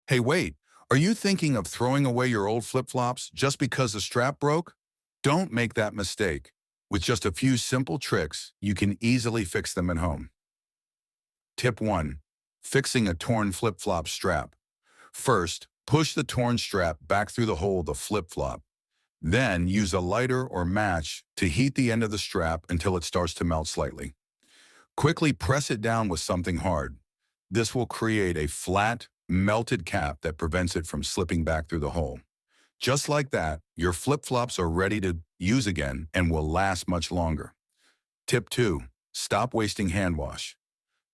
Hey, wait, are you thinking of throwing away your old flip-flops just because the strap broke? Don't make that mistake. With just a few simple tricks, you can easily fix them at home. Tip 1. Fixing a torn flip-flop strap. First, push the torn strap back through the hole of the flip-flop. Then use a lighter or match to heat the end of the strap until it starts to melt slightly. Quickly press it down with something hard. This will create a flat, melted cap that prevents it from slipping back through the hole. Just like that, your flip-flops are ready to use again and will last much longer. Tip 2. Stop wasting hand wash.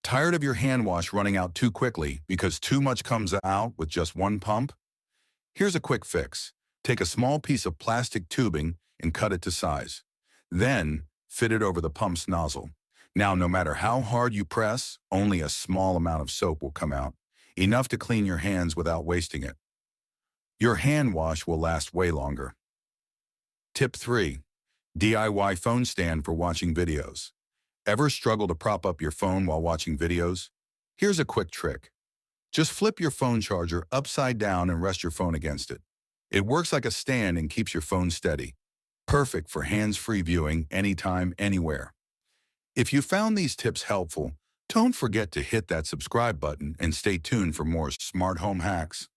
Tired of your hand wash running out too quickly because too much comes out with just one pump? Here's a quick fix. Take a small piece of plastic tubing and cut it to size. Then, fit it over the pump's nozzle. Now, no matter how hard you press, only a small amount of soap will come out, enough to clean your hands without wasting it. Your hand wash will last way longer. Tip 3. DIY phone stand for watching videos. Ever struggle to prop up your phone while watching videos? Here's a quick trick. Just flip your phone charger upside down and rest your phone against it. It works like a stand and keeps your phone steady. Perfect for hands-free viewing anytime, anywhere. If you found these tips helpful, don't forget to hit that subscribe button and stay tuned for more smart home hacks.